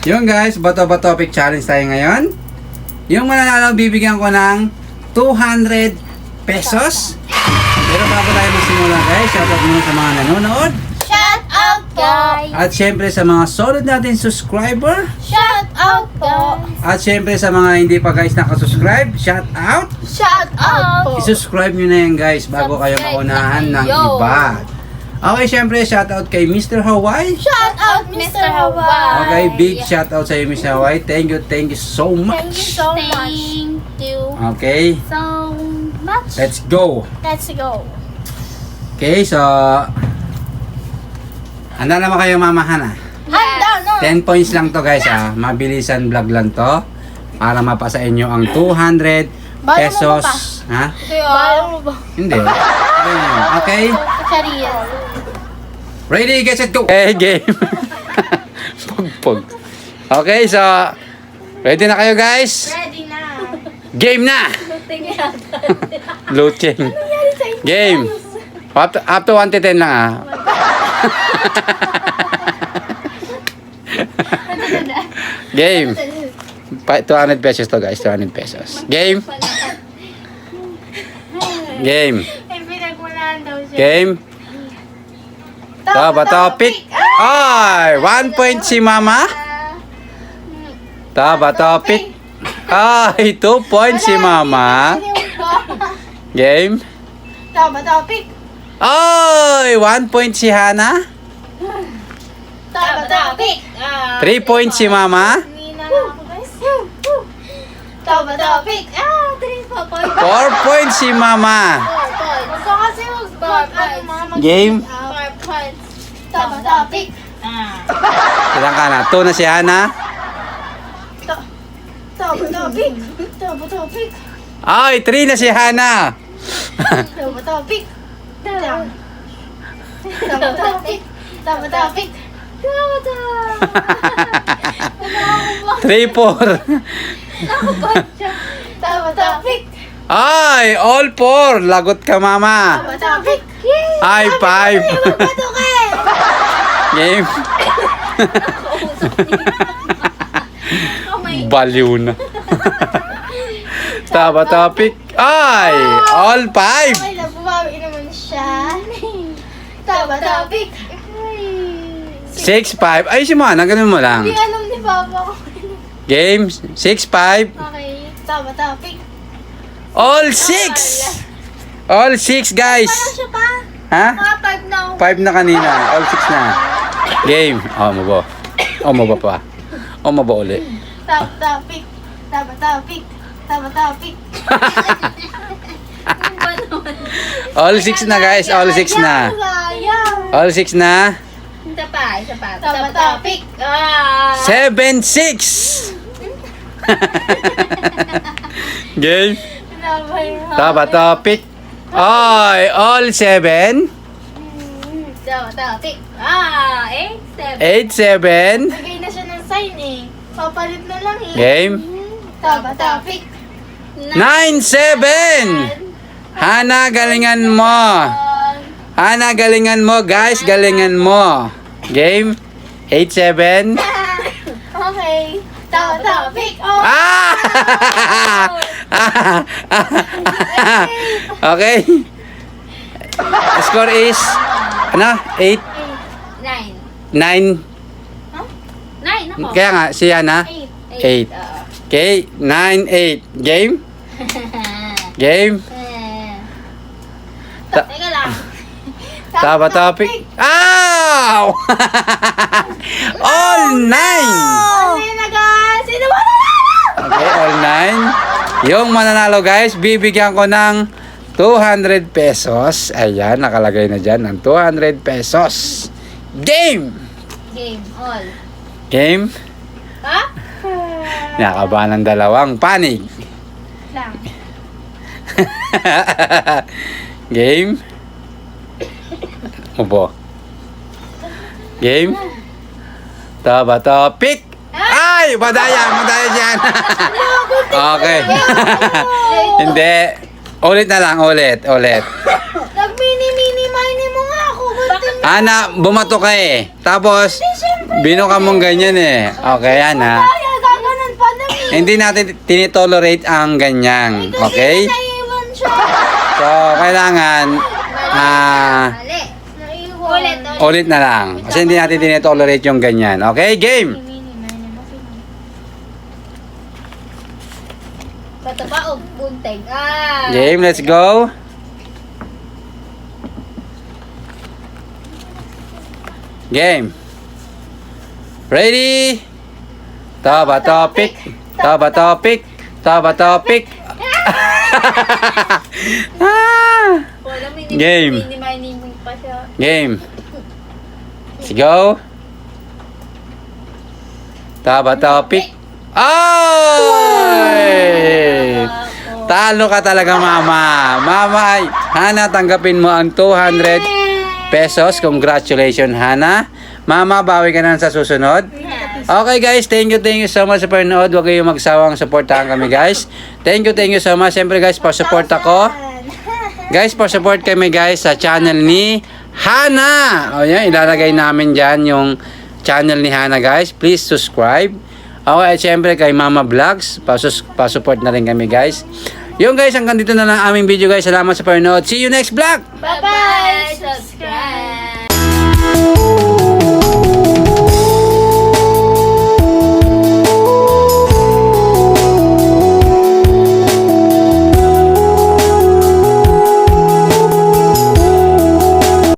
Yung guys, bato-bato topic challenge tayo ngayon. Yung mananalo, bibigyan ko ng 200 pesos. Pero bago tayo magsimula guys, shoutout muna sa mga nanonood. Shout out guys! At syempre sa mga solid natin subscriber. Shout out po! At syempre sa mga hindi pa guys nakasubscribe, shout out. Shout out po! I-subscribe nyo na yan guys bago kayo Subscribe maunahan na ng kayo. iba. Okay, syempre shout out kay Mr. Hawaii. Shout out Mr. Hawaii! Okay, big shout out sa iyo Mr. Hawaii. Thank you so much. Thank you so much! Thank you Okay, so much! let's go. Let's go! Okay, so handa naman kayo mamahan ah. Handa no! 10 points lang to guys ah. Mabilisan vlog lang to. Para mapasa inyo ang 200 pesos. Ha? Bala mo ba? Hindi. Okay. Kariya. Ready, get set, go! Okay, game. Pugpug. Okay, so ready na kayo guys? Ready na! Game na! Luching. Game. Up to 1 to 10 lang ah. Game. 200 pesos to guys, 200 pesos. Game. Game. May pinagmulan daw siya. Game. Taba topic. Ay, 1 point si mama. Taba topic. Ay, 2 points si mama. Game. Tama topic. Ay, 1 point si Hana. Tama topic. 3 points si mama. Mina na ako guys. Tama topic. 3 pa point. 4 points si mama. Gusto kasi mag Game. 4 points. Tama topic. Ilan ka na? 2 na si Hana. Tama topic. Tama topic. Ay, 3 na si Hana. Tama topic. Tama topic. Tama topic. 3, 4. Tama topic. Ay, all 4. Lagot ka mama. Tama topic. Ay, 5. Ito ka eh. Game. Oh my Baliw na. Taba topic. Ay, all 5. Okay lang, bumawi naman siya. Tama topic. 6, 5. Ay, si Mana, ganun mo lang. Hindi alam ni Papa ko. Game, 6, 5. Okay, tama topic. All 6. All 6, guys. Parang siya pa. Ha? Mga 5 na ako. 5 na kanina. All 6 na. Game. Oh, mabo. Oh, mabo pa. Oh, mabo ulit. Tama topic. Tama topic. Tama topic. All 6 na, guys. All 6 na. Sayang. All 6 na. Isa pa. Tama topic. 7, 6. Game. Taba topic. Ay, all 7. Tama topic. 8, 8, 7. 7. Bigay na siya ng sign eh. Papalit na lang eh. Game. Tama topic. 9, 7. Hana, galingan mo. Hana, galingan mo, guys. Galingan mo. Game. 8, 7. Okay. Tama topic. Oh. Ah! Okay. Score is ano? 8, 9. 9. 9 ako. Kaya nga, siya na. 8. 8. Okay, 9, 8. Game? Game? Teka lang. Taba topic. Ow! All 9. Ano yun na guys? Sino ba nanalo? Okay, all 9. Yung mananalo guys, bibigyan ko ng 200 pesos. Ayan, nakalagay na dyan ng 200 pesos. Game! Game. All. Game? Ha? Nakabahan ng dalawang panig. Lang. Game? Ubo. Game? Taba topic. Ay! Madaya dyan. Okay. Hindi. Ulit na lang, ulit. Nag-mini-mini-mini mo nga ako. Bakit Ana, bumato ka eh. Tapos, binuka mong ganyan eh. Okay, Ana. Ay, gaganon pa namin. Hindi natin tinitolerate ang ganyan. Okay? Naiwan siya. So, kailangan, Mali. Naiwan. ulit na lang. Kasi hindi natin tinitolerate yung ganyan. Okay, game! Bato ba o bunteng? Ah. Game, let's go. Game. Ready? Taba topic. Taba topic. Taba topic. Ah! Wala, Game. mini pa siya. Game. Let's go. Taba topic. Ay! Talo ka talaga, Mama. Mama, ay, Hana, tanggapin mo ang 200 pesos. Congratulations, Hana. Mama, bawi ka na sa susunod. Okay, guys. Thank you so much sa panonood. Huwag kayong magsawang supportahan kami, guys. Thank you so much. Siyempre, guys, pa-support ako. Guys, pa-support kami, guys, sa channel ni Hana. O yan, ilalagay namin dyan yung channel ni Hana, guys. Please subscribe. Okay, at syempre kay Mama Vlogs, pa-support na rin kami, guys. Yung guys, hanggang dito na lang aming video, guys. Salamat sa panonood. See you next vlog! Bye-bye! Subscribe!